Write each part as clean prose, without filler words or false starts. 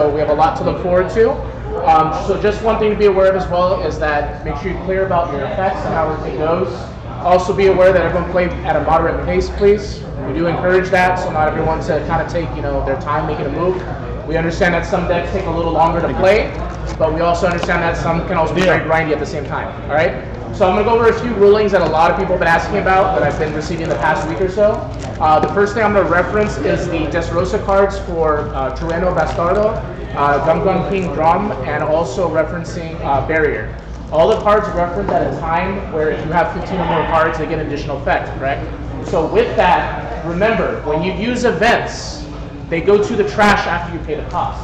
So we have a lot to look forward to. So just one thing to be aware of as well is that make sure you're clear about your effects and how everything goes. Also be aware that everyone play at a moderate pace, please. We do encourage that, so not everyone to kind of take their time making a move. We understand that some decks take a little longer to play, but we also understand that some can also be very grindy at the same time. All right. So I'm going to go over a few rulings that a lot of people have been asking about that I've been receiving the past week or so. The first thing I'm going to reference is the Dressrosa cards for Tourney Bastardo, Gun King Drum, and also referencing Barrier. All the cards reference at a time where if you have 15 or more cards, they get an additional effect, correct? So with that, remember, when you use events, they go to the trash after you pay the cost.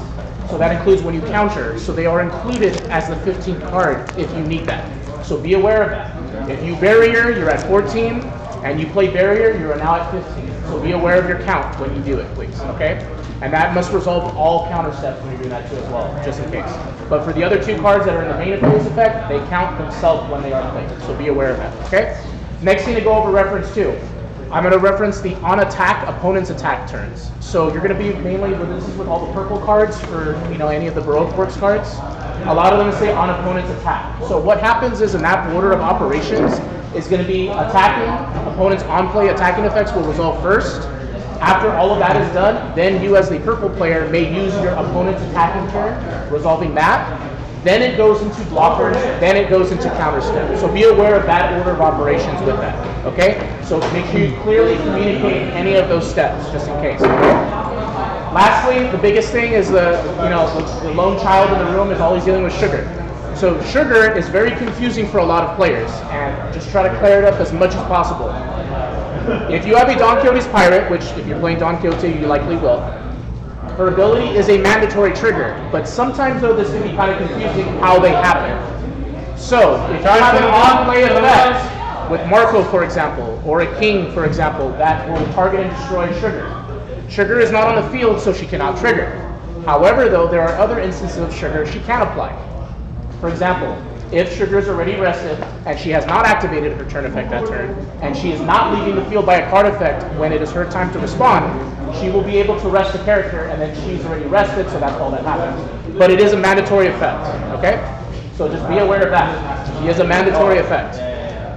So that includes when you counter. So they are included as the 15th card if you need that. So be aware of that. If you barrier, you're at 14, and you play barrier, you're now at 15. So be aware of your count when you do it, please, okay? And that must resolve all counter steps when you're doing that too as well, just in case. But for the other two cards that are in the main phase effect, they count themselves when they are played. So be aware of that, okay? Next thing to go over reference two. I'm going to reference the on attack, opponent's attack turns. So you're going to be mainly, this is with all the purple cards for any of the Baroque Works cards. A lot of them say on opponent's attack. So what happens is in that order of operations is going to be attacking, opponent's on play attacking effects will resolve first. After all of that is done, then you as the purple player may use your opponent's attacking turn, resolving that. Then it goes into blockers, then it goes into counter step. So be aware of that order of operations with that, okay? So make sure you clearly communicate any of those steps, just in case, okay? Lastly, the biggest thing is the lone child in the room is always dealing with sugar. So sugar is very confusing for a lot of players, and just try to clear it up as much as possible. If you have a Don Quixote's Pirate, which if you're playing Don Quixote, you likely will, her ability is a mandatory trigger, but sometimes though this can be kind of confusing how they happen. So if you have an on-play effect with Marco, for example, or a King, for example, that will target and destroy Sugar. Sugar is not on the field, so she cannot trigger. However, though, there are other instances of Sugar she can apply. For example, if Sugar is already rested and she has not activated her turn effect that turn, and she is not leaving the field by a card effect when it is her time to respond, she will be able to rest the character, and then she's already rested, so that's all that happens. But it is a mandatory effect, okay? So just be aware of that. She is a mandatory effect.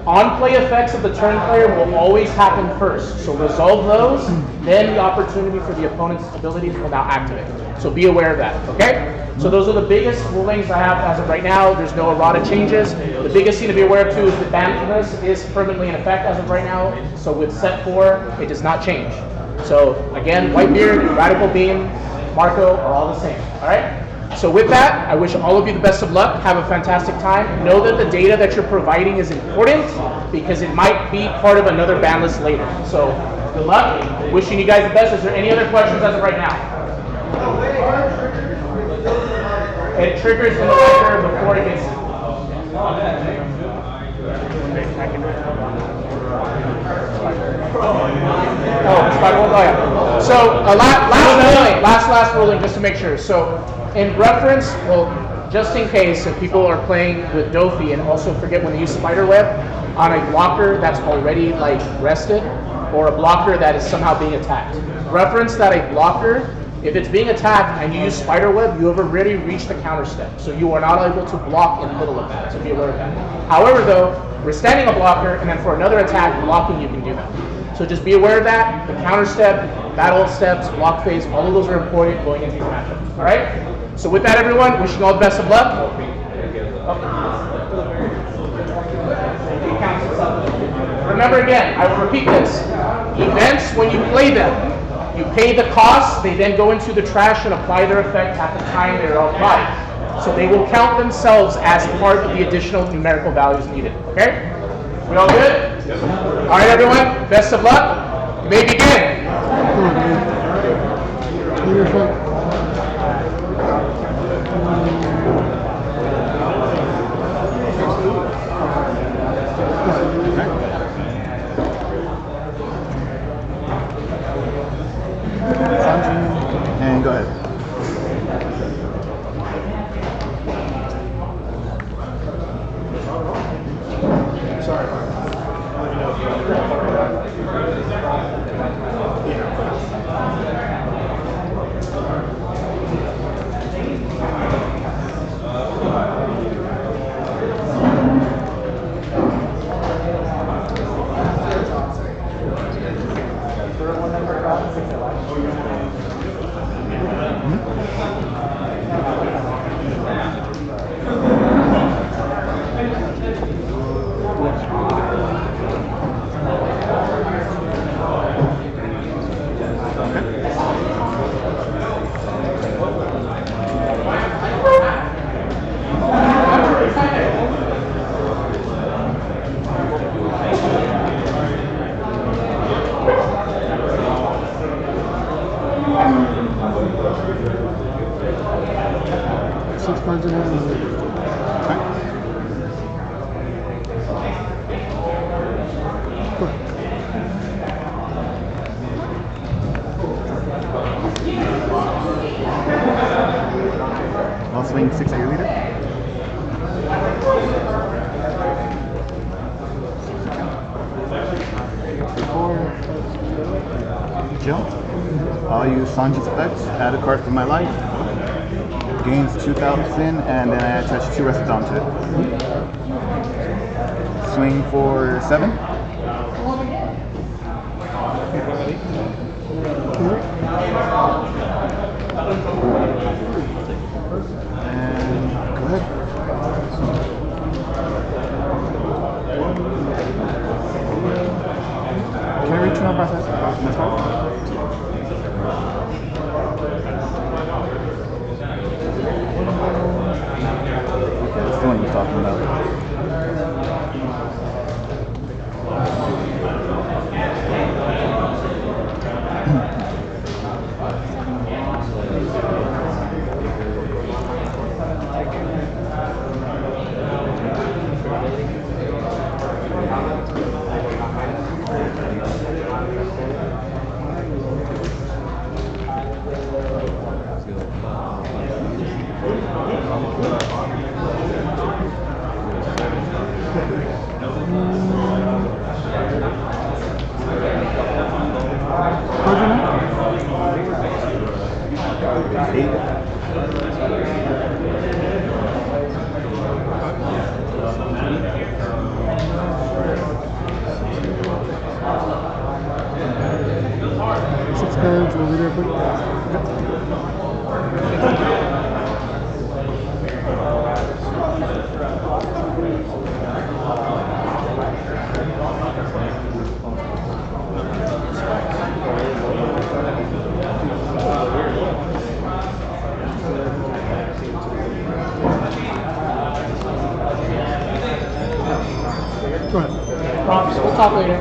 On-play effects of the turn player will always happen first, so resolve those, then the opportunity for the opponent's abilities will now activate. So be aware of that, okay? So those are the biggest rulings I have as of right now. There's no errata changes. The biggest thing to be aware of too is that Banlist is permanently in effect as of right now, so with set 4, it does not change. So again, Whitebeard, Radical Beam, Marco are all the same, all right? So with that, I wish all of you the best of luck. Have a fantastic time. Know that the data that you're providing is important because it might be part of another ban list later. So good luck. Wishing you guys the best. Is there any other questions as of right now? It triggers in the trigger before it gets. Oh, spider wall. Oh yeah. So last ruling, just to make sure. So in reference, well, just in case if people are playing with Dofi and also forget when they use Spiderweb on a blocker that's already like rested, or a blocker that is somehow being attacked. Reference that a blocker, if it's being attacked and you use Spiderweb, you have already reached the counter step. So you are not able to block in the middle of that, so be aware of that. However though, we're standing a blocker and then for another attack, blocking, you can do that. So just be aware of that. The counter step, battle steps, block phase, all of those are important going into these matchups. All right? So with that, everyone, wishing you all the best of luck. Remember again, I will repeat this. Events, when you play them, you pay the cost, they then go into the trash and apply their effect at the time they're applied. So they will count themselves as part of the additional numerical values needed. Okay? We all good? Yes. All right, everyone. Best of luck. You may begin. And go ahead. 6 cards in hand. I'll swing 6 at your leader. Jump. I'll use Sanji's effects, add a card from my life, gains 2,000, and then I attach 2 rests onto it. Swing for 7. And go ahead. Can I reach my process? Okay, that's the one you're talking about. Cards over there, but go ahead. Props, we'll talk later.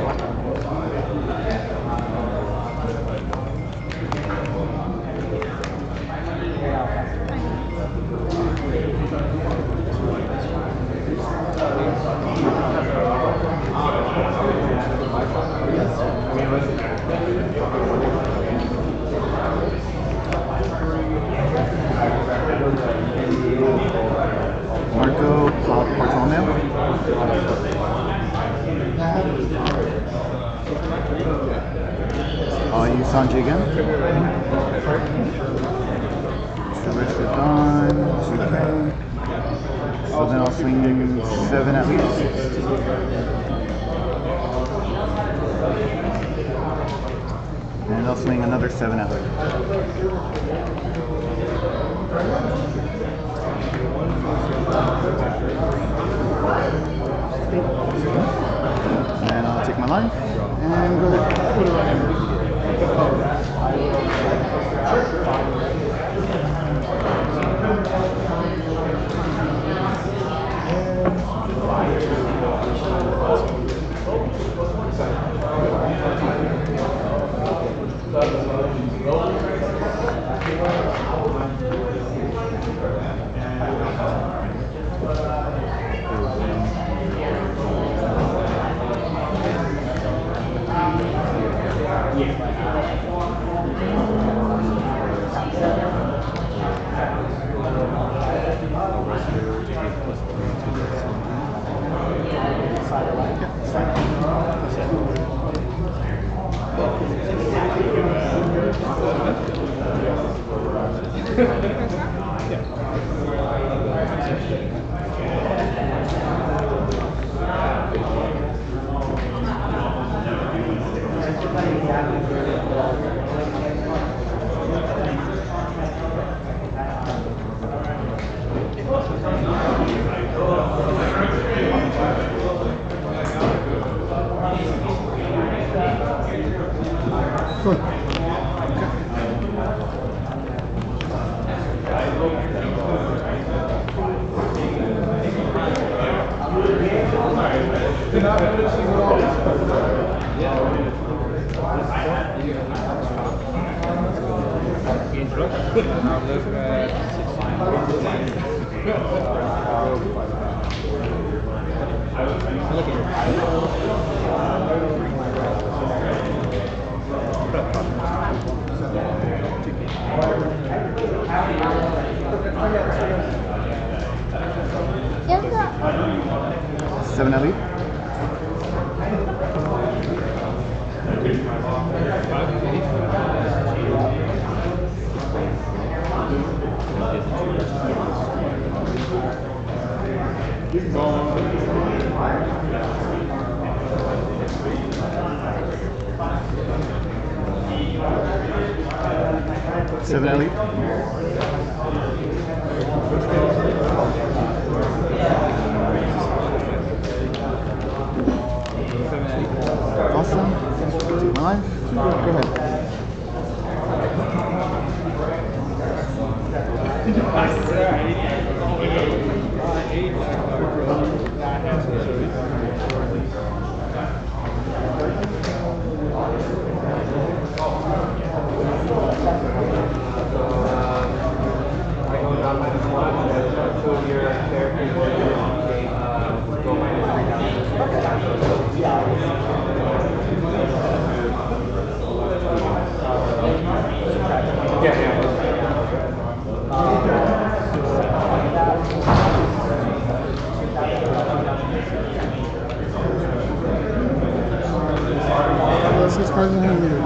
Marco Bartolomeo. I'll use Sanji again. Traverse the Dawn, 2K. So then I'll swing 7 at least. And I'll swing another 7 at least. And I'll take my line and go ahead. Now look at 16. Seven elite. Seven elite. Awesome. Take my life. Go ahead. Six cards in hand leader.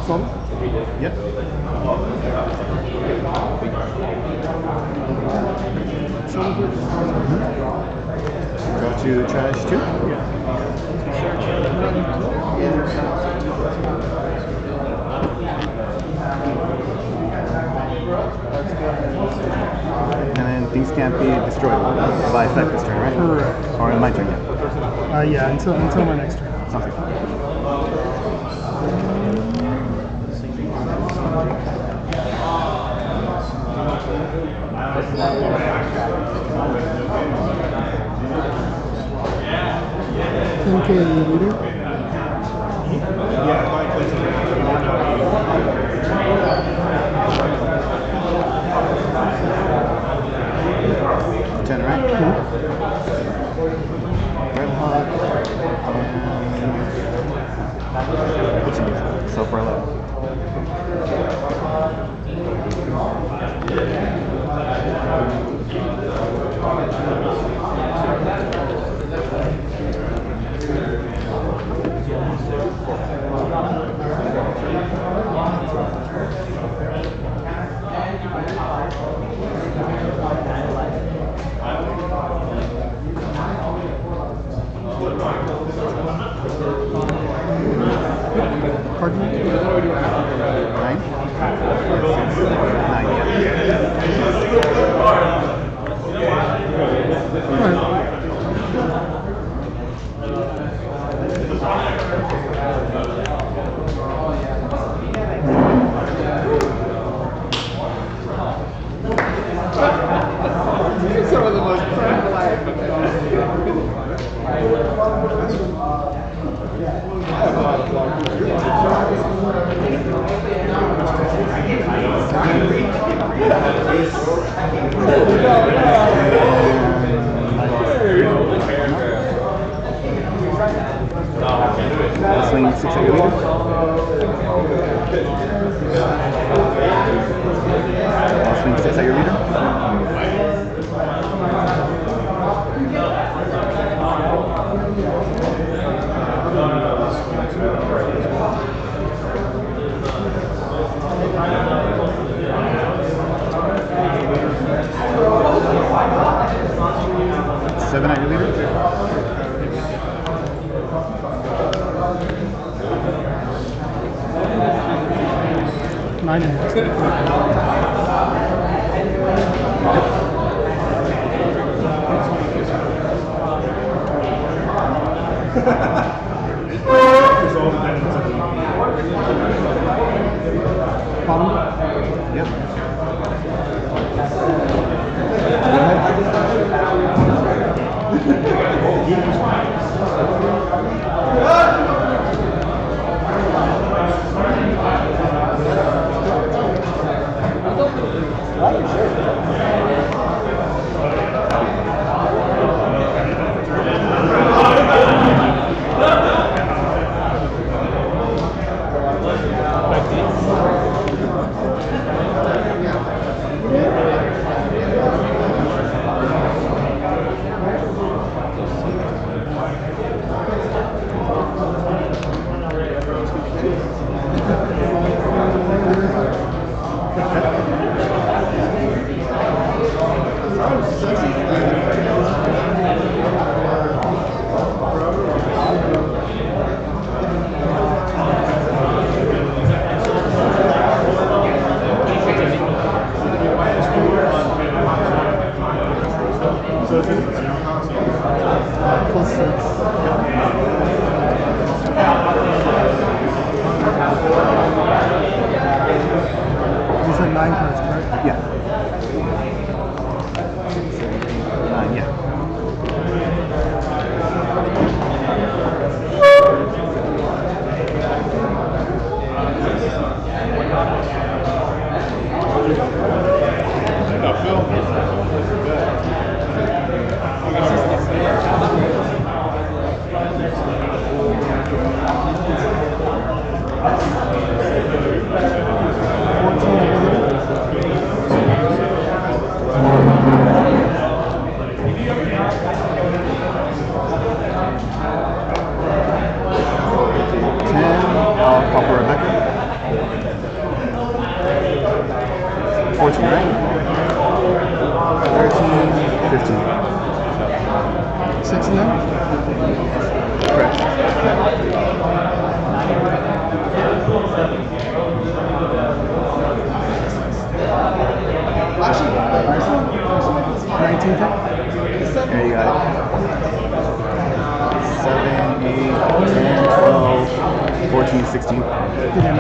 Some? Yep. Go to trash 2. And then things can't be destroyed by effect this turn, right? Correct. Or in my turn, yeah. Yeah, until my next turn. Sounds good. Okay, leader. Ten, right? Red hot. And so for 11. Pardon me? 9? 9, Some of the most swing 6 at your leader. I'll swing 6 at your leader. Seven at your leader. Nine and bottom. Yep. Plus 6. You said 9 cards, correct? Yeah. 9, yeah. Papa Rebecca. 14, right? 13, 15. 6 and then? Correct. Actually, 19 pick? There you got it. 7, 8, 10, 12, 14, 16. Good hand.